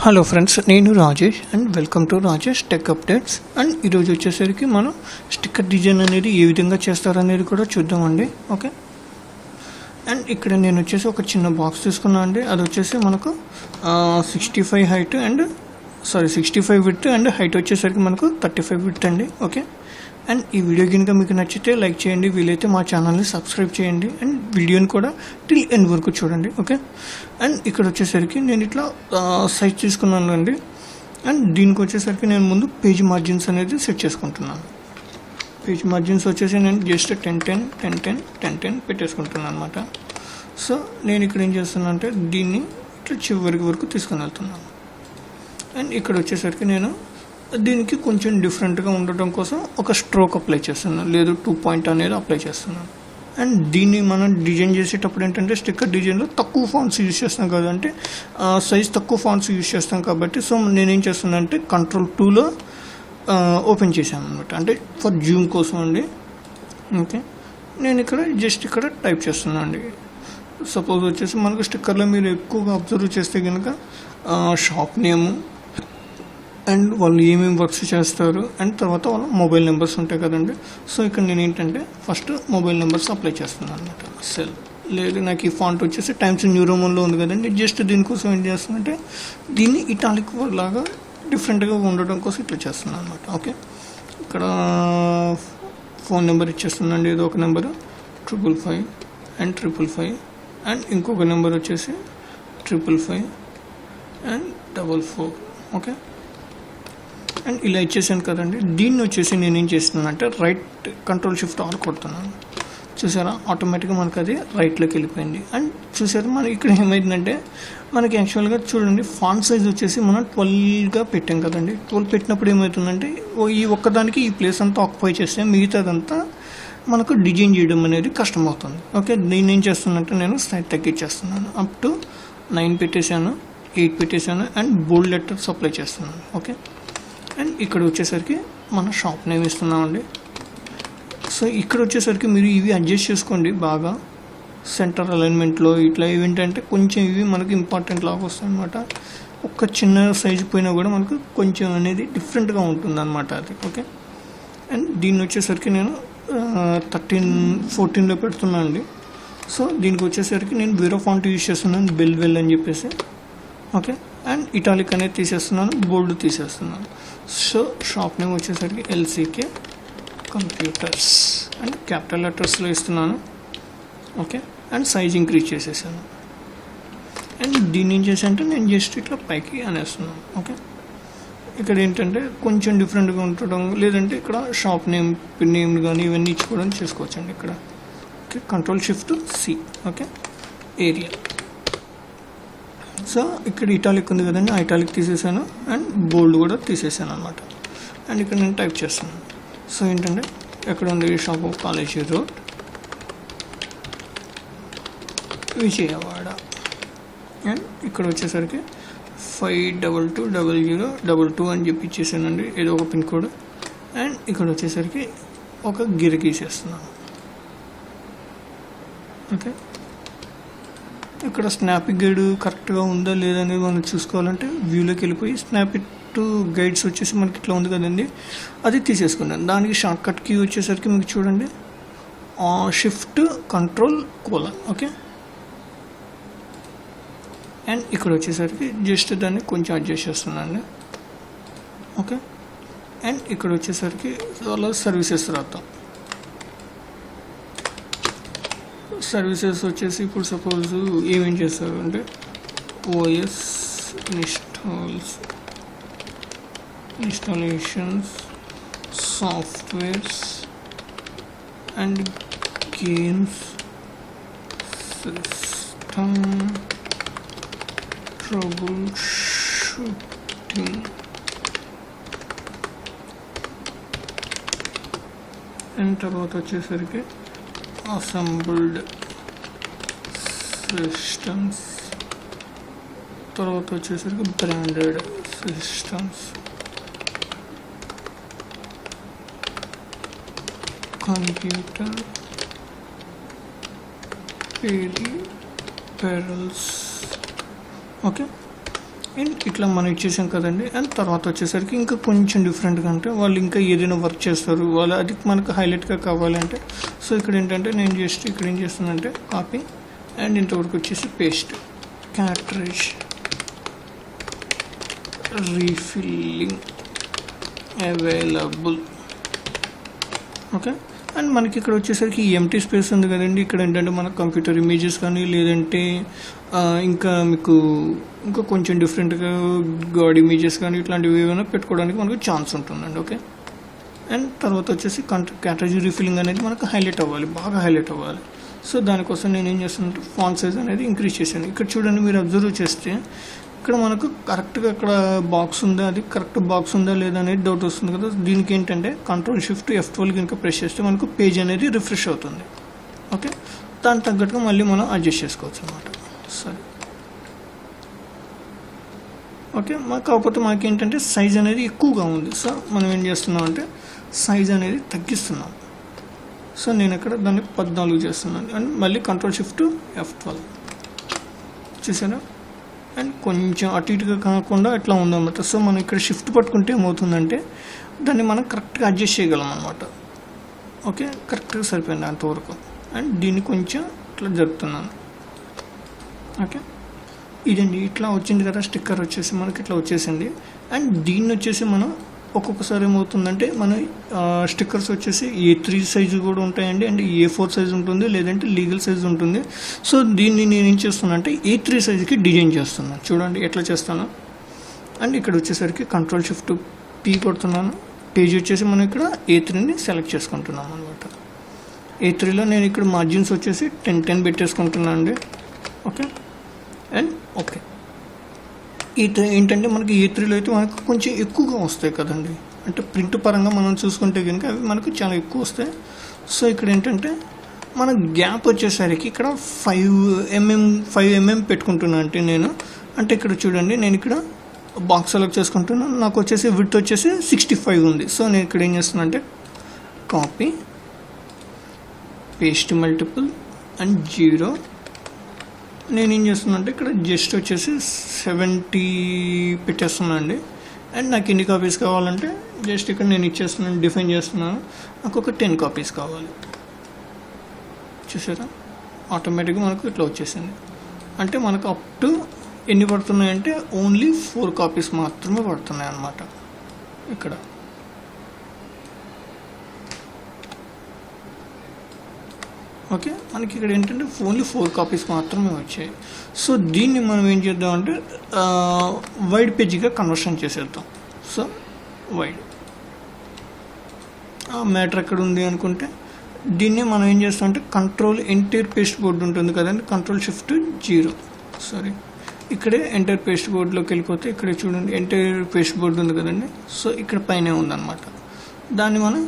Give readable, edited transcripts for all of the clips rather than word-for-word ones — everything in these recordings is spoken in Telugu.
హలో ఫ్రెండ్స్, నేను Rajesh and welcome to Rajesh tech updates. And ఈరోజు వచ్చేసరికి మనం స్టిక్కర్ డిజైన్ అనేది ఏ విధంగా చేస్తారనేది కూడా చూద్దామండి. ఓకే, అండ్ ఇక్కడ నేను వచ్చేసి ఒక చిన్న బాక్స్ తీసుకున్నాను అండి. అది వచ్చేసి మనకు 65 height and 65 width and height వచ్చేసరికి మనకు 35 విడ్త్ అండి. ఓకే, అండ్ ఈ వీడియో కనుక మీకు నచ్చితే లైక్ చేయండి, వీలైతే మా ఛానల్ని సబ్స్క్రైబ్ చేయండి అండ్ వీడియోని కూడా టిల్ ఎండ్ వరకు చూడండి. ఓకే, అండ్ ఇక్కడ వచ్చేసరికి నేను ఇట్లా సైజ్ తీసుకున్నాను అండి. అండ్ దీనికి వచ్చేసరికి నేను ముందు పేజ్ మార్జిన్స్ అనేది సెట్ చేసుకుంటున్నాను. పేజ్ మార్జిన్స్ వచ్చేసి నేను జస్ట్ 10-10 పెట్టేసుకుంటున్నాను అనమాట. సో నేను ఇక్కడ ఏం చేస్తున్నాను అంటే దీన్ని ఇట్లా చివరికి వరకు తీసుకుని వెళ్తున్నాను. అండ్ ఇక్కడ వచ్చేసరికి నేను దీనికి కొంచెం డిఫరెంట్గా ఉండటం కోసం ఒక స్ట్రోక్ అప్లై చేస్తున్నాను, లేదు 2 పాయింట్ అనేది అప్లై చేస్తున్నాను. అండ్ దీన్ని మనం డిజైన్ చేసేటప్పుడు ఏంటంటే స్టిక్కర్ డిజైన్లో తక్కువ ఫాంట్స్ యూజ్ చేస్తాం కదంటే సైజ్ తక్కువ ఫాంట్స్ యూజ్ చేస్తాం కాబట్టి సో నేనేం చేస్తున్నాను అంటే Ctrl 2లో ఓపెన్ చేశాను అనమాట, అంటే ఫర్ జూమ్ కోసం అండి. ఓకే, నేను ఇక్కడ జస్ట్ ఇక్కడ టైప్ చేస్తున్నాను అండి. సపోజ్ వచ్చేసి మనకు స్టిక్కర్లో మీరు ఎక్కువగా అబ్జర్వ్ చేస్తే కనుక షాప్ నేము అండ్ వాళ్ళు ఏమేమి వర్క్స్ చేస్తారు అండ్ తర్వాత వాళ్ళ మొబైల్ నెంబర్స్ ఉంటాయి కదండి. సో ఇక్కడ నేను ఏంటంటే ఫస్ట్ మొబైల్ నెంబర్స్ అప్లై చేస్తున్నాను అనమాట. సెల్ లేదు, నాకు ఈ ఫాంట్ వచ్చేసి టైమ్స్ న్యూ రోమన్లో ఉంది కదండి. జస్ట్ దీనికోసం ఏం చేస్తానంటే దీన్ని ఇటాలిక్ లాగా డిఫరెంట్గా ఉండడం కోసం ఇట్లా చేస్తున్నాను అనమాట. ఓకే, ఇక్కడ ఫోన్ నెంబర్ ఇచ్చేస్తుందండి, ఏదో ఒక నెంబరు 555 అండ్ 555 అండ్ ఇంకొక నెంబర్ వచ్చేసి 555 అండ్ 44. ఓకే, అండ్ ఇలా ఇచ్చేసాను కదండి. దీన్ని వచ్చేసి నేను ఏం చేస్తున్నానంటే రైట్ Ctrl+Shift+R కొడుతున్నాను. చూసారా, ఆటోమేటిక్గా మనకు అది రైట్లోకి వెళ్ళిపోయింది. అండ్ చూసారా మనకి ఇక్కడ ఏమైందంటే మనకి యాక్చువల్గా చూడండి ఫాంట్ సైజ్ వచ్చేసి మనం 12గా పెట్టాం కదండి. 12 పెట్టినప్పుడు ఏమవుతుందంటే ఈ ఒక్కదానికి ఈ ప్లేస్ అంతా ఆక్యుపై చేస్తే మిగతాదంతా మనకు డిజైన్ చేయడం అనేది కష్టమవుతుంది. ఓకే, నేను ఏం చేస్తున్నానంటే నేను సైజ్ తగ్గించేస్తున్నాను. అప్ టు 9 పెట్టేశాను, 8 పెట్టేశాను అండ్ బోల్డ్ లెటర్స్ అప్లై చేస్తున్నాను. ఓకే, అండ్ ఇక్కడ వచ్చేసరికి మన షాప్ నేమ్ ఇస్తున్నామండి. సో ఇక్కడ వచ్చేసరికి మీరు ఇవి అడ్జస్ట్ చేసుకోండి బాగా, సెంటర్ అలైన్మెంట్లో ఇట్లా ఏంటంటే కొంచెం ఇవి మనకి ఇంపార్టెంట్ లాగా వస్తాయి అనమాట. ఒక్క చిన్న సైజు పోయినా కూడా మనకు కొంచెం అనేది డిఫరెంట్గా ఉంటుంది అనమాట అది. ఓకే, అండ్ దీన్ని వచ్చేసరికి నేను 13-14లో పెడుతున్నాను అండి. సో దీనికి వచ్చేసరికి నేను వేరే ఫాంట్ యూజ్ చేస్తున్నాను, బెల్ అని చెప్పేసి. ఓకే, అండ్ ఇటాలిక్ అనేది తీసేస్తున్నాను, బోల్డ్ తీసేస్తున్నాను. సో షాప్ నేమ్ వచ్చేసరికి LCK కంప్యూటర్స్ అండ్ క్యాపిటల్ లెటర్స్లో ఇస్తున్నాను. ఓకే, అండ్ సైజ్ ఇంక్రీజ్ చేసేసాను. అండ్ దీన్ని ఏం చేశానంటే నేను జస్ట్ ఇట్లా పైకి అనేస్తున్నాను. ఓకే, ఇక్కడ ఏంటంటే కొంచెం డిఫరెంట్గా ఉండటం, లేదంటే ఇక్కడ షాప్ నేమ్ కానీ ఇవన్నీ ఇచ్చుకోవడం చేసుకోవచ్చండి ఇక్కడ. Okay, Ctrl+Shift+C. Okay, area. So ఇక్కడ ఇటాలిక్ ఉంది కదండి, ఆ ఇటాలిక్ తీసేసాను అండ్ బోల్డ్ కూడా తీసేసాను అనమాట. అండ్ ఇక్కడ నేను టైప్ చేస్తున్నాను. సో ఏంటంటే ఎక్కడ ఉంది shop of college road, Vijayawada. And ఇక్కడ వచ్చేసరికి 52200022 అని చెప్పి ఇచ్చేసానండి, ఏదో ఒక పిన్ కోడ్. అండ్ ఇక్కడ వచ్చేసరికి ఒక గిరి గీసేస్తున్నాను. ఓకే, ఇక్కడ స్నాప్ గైడ్ కరెక్ట్గా ఉందా లేదా అనేది మనం చూసుకోవాలంటే వ్యూలోకి వెళ్ళిపోయి స్నాప్ గైడ్స్ వచ్చేసి మనకి ఇట్లా ఉంది కదండి, అది తీసేసుకున్నాను. దానికి షార్ట్ కట్ కీ వచ్చేసరికి మీకు చూడండి Shift+Ctrl:. ఓకే, అండ్ ఇక్కడ వచ్చేసరికి జస్ట్ దాన్ని కొంచెం అడ్జస్ట్ చేస్తున్నాను. ఓకే, అండ్ ఇక్కడ వచ్చేసరికి అలా సర్వీసెస్ రాద్దాం. సర్వీసెస్ వచ్చేసి ఇప్పుడు సపోజ్ ఏమేం చేస్తారు అంటే OS installations, softwares and games, system trouble shooting and తర్వాత వచ్చేసరికి అసెంబుల్డ్ సిస్టమ్స్, తర్వాత వచ్చేసరికి branded systems, computer peripherals. Okay, and ఇట్లా మనం ఇచ్చేసాం కదండి. అండ్ తర్వాత వచ్చేసరికి ఇంకా కొంచెం డిఫరెంట్గా అంటే వాళ్ళు ఇంకా ఏదైనా వర్క్ చేస్తారు, వాళ్ళు అది మనకు హైలైట్గా కావాలంటే సో ఇక్కడ ఏంటంటే నేను జస్ట్ ఇక్కడ ఏం చేస్తానంటే కాపీ అండ్ ఇంతవరకు వచ్చేసి paste, cartridge refilling available. Okay. And మనకి ఇక్కడ వచ్చేసరికి ఎంటీ స్పేస్ ఉంది కదండి. ఇక్కడ ఏంటంటే మన కంప్యూటర్ ఇమేజెస్ కానీ లేదంటే ఇంకా మీకు ఇంకా కొంచెం డిఫరెంట్గా గాడ్ ఇమేజెస్ కానీ ఇట్లాంటివి ఏమైనా పెట్టుకోవడానికి మనకు ఛాన్స్ ఉంటుందండి. ఓకే. అండ్ తర్వాత వచ్చేసి క్యాటరేజ్ రీఫిల్లింగ్ అనేది మనకు హైలైట్ అవ్వాలి, బాగా హైలైట్ అవ్వాలి. సో దానికోసం నేను ఏం చేస్తానంటే ఫాంట్ సైజ్ అనేది ఇంక్రీజ్ చేశాను. ఇక్కడ చూడండి, మీరు అబ్జర్వ్ చేస్తే ఇక్కడ మనకు కరెక్ట్గా అక్కడ బాక్స్ ఉందా, అది కరెక్ట్ బాక్స్ ఉందా లేదా అనేది డౌట్ వస్తుంది కదా. దీనికి ఏంటంటే Ctrl+Shift+F12 కనుక ప్రెస్ చేస్తే మనకు పేజ్ అనేది రిఫ్రెష్ అవుతుంది. ఓకే. దాని తగ్గట్టుగా మళ్ళీ మనం అడ్జస్ట్ చేసుకోవచ్చు అన్నమాట. సరే. ఓకే. కాకపోతే మనకి ఏంటంటే సైజ్ అనేది ఎక్కువగా ఉంది. సో మనం ఏం చేస్తున్నాం అంటే సైజ్ అనేది తగ్గిస్తున్నాం. సో నేను ఇక్కడ దాన్ని 14 చేస్తున్నాను. అండ్ మళ్ళీ Ctrl+Shift+F12 చూసారా. అండ్ కొంచెం అటు ఇటుగా కాకుండా ఇట్లా ఉందన్నమాట. సో మనం ఇక్కడ షిఫ్ట్ పట్టుకుంటే ఏమవుతుందంటే దాన్ని మనం కరెక్ట్గా అడ్జస్ట్ చేయగలం అనమాట. ఓకే. కరెక్ట్గా సరిపోయింది అంతవరకు. అండ్ దీన్ని కొంచెం ఇట్లా జరుపుతున్నాను. ఓకే. ఇదండి ఇట్లా వచ్చింది కదా స్టిక్కర్ వచ్చేసి మనకి ఇట్లా వచ్చేసింది. అండ్ దీన్ని వచ్చేసి మనం ఒక్కొక్కసారి ఏమవుతుందంటే మన స్టిక్కర్స్ వచ్చేసి A3 సైజు కూడా ఉంటాయండి, అండ్ A4 సైజు ఉంటుంది, లేదంటే లీగల్ సైజు ఉంటుంది. సో దీన్ని నేను ఏం చేస్తున్నాను అంటే A3 సైజుకి డిజైన్ చేస్తున్నాను. చూడండి ఎట్లా చేస్తాను. అండ్ ఇక్కడ వచ్చేసరికి Ctrl+Shift+P కొడుతున్నాను. పేజ్ వచ్చేసి మనం ఇక్కడ A3ని సెలెక్ట్ చేసుకుంటున్నాం అనమాట. A3లో నేను ఇక్కడ మార్జిన్స్ వచ్చేసి 10 పెట్టేసుకుంటున్నాను అండి. ఓకే. And okay. ఏంటంటే మనకి A3లో అయితే మనకు కొంచెం ఎక్కువగా వస్తాయి కదండి, అంటే ప్రింట్ పరంగా మనం చూసుకుంటే కనుక అవి మనకు చాలా ఎక్కువ వస్తాయి. సో ఇక్కడ ఏంటంటే మన గ్యాప్ వచ్చేసరికి ఇక్కడ 5 mm పెట్టుకుంటున్నాను అంటే నేను, అంటే ఇక్కడ చూడండి నేను ఇక్కడ బాక్స్ సెలెక్ట్ చేసుకుంటున్నాను. నాకు వచ్చేసి విడ్త్ వచ్చేసి 65 ఉంది. సో నేను ఇక్కడ ఏం చేస్తున్నాను అంటే కాపీ పేస్ట్ మల్టిపుల్ అండ్ 0. నేను ఏం చేస్తున్నా అంటే ఇక్కడ జస్ట్ వచ్చేసి 70 పెట్టేస్తున్నాను అండి. అండ్ నాకు ఎన్ని కాపీస్ కావాలంటే జస్ట్ ఇక్కడ నేను ఇచ్చేస్తున్నాను, డిఫైన్ చేస్తున్నాను. నాకు ఒక 10 కాపీస్ కావాలి. చూసారా, ఆటోమేటిక్గా మనకు ఇట్లా వచ్చేసింది. అంటే మనకు అప్ టు ఎన్ని పడుతున్నాయంటే ఓన్లీ 4 కాపీస్ మాత్రమే పడుతున్నాయి అన్నమాట ఇక్కడ. ఓకే. మనకి ఇక్కడ ఏంటంటే ఓన్లీ 4 కాపీస్ మాత్రమే వచ్చాయి. సో దీన్ని మనం ఏం చేద్దామంటే వైడ్ పేజీగా కన్వర్షన్ చేసేద్దాం. సో వైడ్ మ్యాటర్ ఎక్కడ ఉంది అనుకుంటే దీన్ని మనం ఏం చేస్తామంటే కంట్రోల్ ఎంటైర్ పేస్ట్ బోర్డ్ ఉంటుంది కదండి, Ctrl+Shift+0. సారీ, ఇక్కడే ఎంటైర్ పేస్ట్ బోర్డ్లోకి వెళ్ళిపోతే ఇక్కడ చూడండి ఎంటైర్ పేస్ట్ బోర్డ్ ఉంది కదండి. సో ఇక్కడ పైనే ఉందన్నమాట. దాన్ని మనం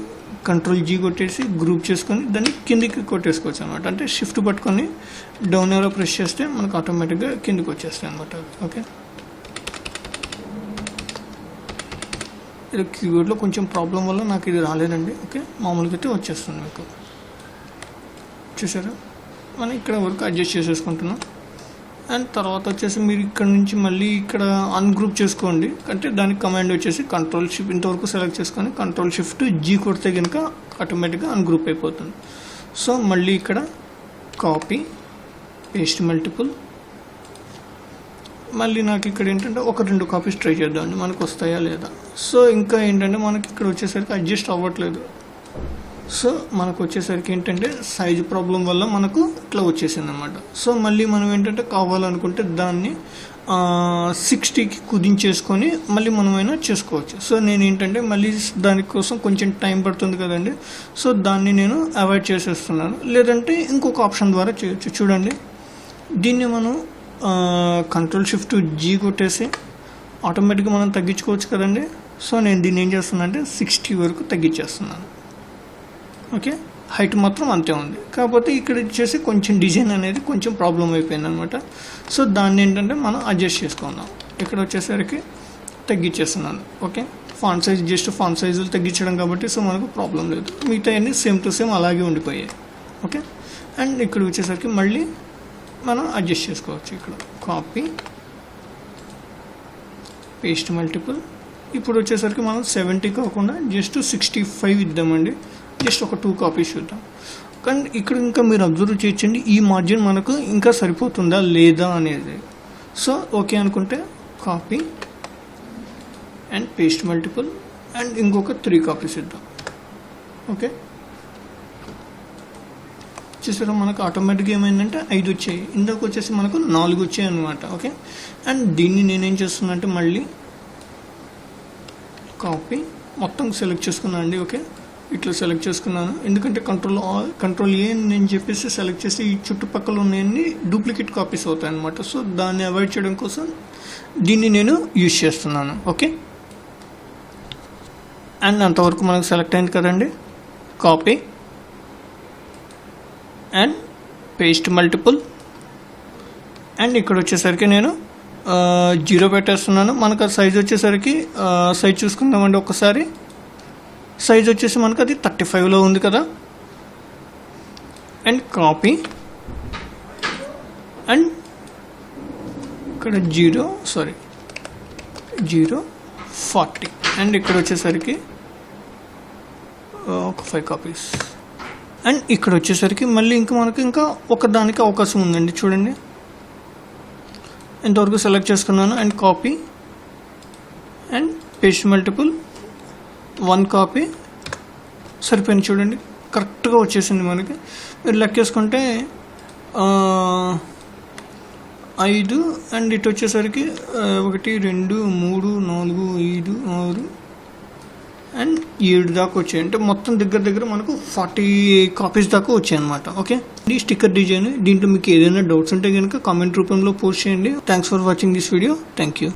Ctrl+G కొట్టేసి గ్రూప్ చేసుకొని దాన్ని కిందికి కొట్టేసుకోవచ్చు అనమాట. అంటే షిఫ్ట్ పట్టుకొని డౌన్ ఏరో ప్రెస్ చేస్తే మనకు ఆటోమేటిక్గా కిందికి వచ్చేస్తాయి అనమాట. ఓకే. ఇది కీబోర్డ్లో కొంచెం ప్రాబ్లం వల్ల నాకు ఇది రాలేదండి. ఓకే. మామూలుగా అయితే వచ్చేస్తుంది మీకు. చూసారా, మనం ఇక్కడ వరకు అడ్జస్ట్ చేసేసుకుంటున్నాం. అండ్ తర్వాత వచ్చేసి మీరు ఇక్కడ నుంచి మళ్ళీ ఇక్కడ అన్గ్రూప్ చేసుకోండి. అంటే దానికి కమాండ్ వచ్చేసి Ctrl+Shift ఇంతవరకు సెలెక్ట్ చేసుకొని Ctrl+Shift+G కొడితే కనుక ఆటోమేటిక్గా అన్గ్రూప్ అయిపోతుంది. సో మళ్ళీ ఇక్కడ కాపీ పేస్ట్ మల్టిపుల్, మళ్ళీ నాకు ఇక్కడ ఏంటంటే ఒక 2 కాపీస్ ట్రై చేద్దామండి, మనకు వస్తాయా లేదా. సో ఇంకా ఏంటంటే మనకి ఇక్కడ వచ్చేసరికి అడ్జస్ట్ అవ్వట్లేదు. సో మనకు వచ్చేసరికి ఏంటంటే సైజ్ ప్రాబ్లం వల్ల మనకు ఇట్లా వచ్చేసింది అనమాట. సో మళ్ళీ మనం ఏంటంటే కావాలనుకుంటే దాన్ని 60కి కుదించేసుకొని మళ్ళీ మనమైనా చేసుకోవచ్చు. సో నేను ఏంటంటే మళ్ళీ దానికోసం కొంచెం టైం పడుతుంది కదండి. సో దాన్ని నేను అవాయిడ్ చేసేస్తున్నాను. లేదంటే ఇంకొక ఆప్షన్ ద్వారా చేయొచ్చు. చూడండి, దీన్ని మనం Ctrl+Shift+G కొట్టేసి ఆటోమేటిక్గా మనం తగ్గించుకోవచ్చు కదండి. సో నేను దీన్ని ఏం చేస్తున్నాను అంటే 60 వరకు తగ్గించేస్తున్నాను. ఓకే. హైట్ మాత్రం అంతే ఉంది, కాకపోతే ఇక్కడ వచ్చేసి కొంచెం డిజైన్ అనేది కొంచెం ప్రాబ్లం అయిపోయింది అనమాట. సో దాన్ని ఏంటంటే మనం అడ్జస్ట్ చేసుకుందాం. ఇక్కడ వచ్చేసరికి తగ్గించేస్తున్నాను. Okay. Font size just font సైజులు తగ్గించడం కాబట్టి సో మనకు ప్రాబ్లం లేదు. మిగతా అన్నీ సేమ్ టు సేమ్ అలాగే ఉండిపోయాయి. ఓకే. అండ్ ఇక్కడ వచ్చేసరికి మళ్ళీ మనం అడ్జస్ట్ చేసుకోవచ్చు. ఇక్కడ కాపీ పేస్ట్ మల్టిపుల్. ఇప్పుడు వచ్చేసరికి మనం 70 కాకుండా జస్ట్ 65 ఇద్దామండి. జస్ట్ ఒక 2 కాపీస్ చూద్దాం. కానీ ఇక్కడ ఇంకా మీరు అబ్జర్వ్ చేయొచ్చండి, ఈ మార్జిన్ మనకు ఇంకా సరిపోతుందా లేదా అనేది. సో ఓకే అనుకుంటే copy and paste multiple and ఇంకొక 3 కాపీస్ ఇద్దాం. ఓకే, చూసారా మనకు ఆటోమేటిక్గా ఏమైందంటే 5 వచ్చాయి. ఇందాక వచ్చేసి మనకు 4 వచ్చాయి అనమాట. ఓకే, అండ్ దీన్ని నేనేం చేస్తున్నా అంటే మళ్ళీ కాపీ మొత్తం సెలెక్ట్ చేసుకున్నాను అండి. ఓకే, ఇట్లా సెలెక్ట్ చేసుకున్నాను, ఎందుకంటే కంట్రోల్ ఏ నేను చెప్పేసి సెలెక్ట్ చేసి ఈ చుట్టుపక్కల ఉన్నాయన్ని డూప్లికేట్ కాపీస్ అవుతాయి అనమాట. సో దాన్ని అవాయిడ్ చేయడం కోసం దీన్ని నేను యూజ్ చేస్తున్నాను. ఓకే, అండ్ అంతవరకు మనకు సెలెక్ట్ అయింది కదండి. Copy and paste multiple and ఇక్కడ వచ్చేసరికి నేను 0 పెట్టేస్తున్నాను. మనకు ఆ సైజ్ వచ్చేసరికి సైజ్ చూసుకుందామండి ఒకసారి. సైజ్ వచ్చేసి మనకు అది 35లో ఉంది కదా. అండ్ కాపీ అండ్ ఇక్కడ 040 అండ్ ఇక్కడ వచ్చేసరికి ఒక 5 కాపీస్. అండ్ ఇక్కడ వచ్చేసరికి మళ్ళీ ఇంకా మనకు ఇంకా ఒకదానికి అవకాశం ఉందండి. చూడండి, ఇంతవరకు సెలెక్ట్ చేసుకున్నాను and copy and paste multiple 1 copy సరిపోయింది. చూడండి, కరెక్ట్గా వచ్చేసింది మనకి. మీరు లెక్కేసుకుంటే 5 అండ్ ఇటు వచ్చేసరికి 1 2 3 4 5 6 అండ్ 7 దాకా వచ్చాయి. అంటే మొత్తం దగ్గర మనకు 40 కాపీస్ దాకా వచ్చాయి అనమాట. ఓకే, ఈ స్టిక్కర్ డిజైన్. దీంట్లో మీకు ఏదైనా డౌట్స్ ఉంటే కనుక కామెంట్ రూపంలో పోస్ట్ చేయండి. Thanks for watching this video. Thank you.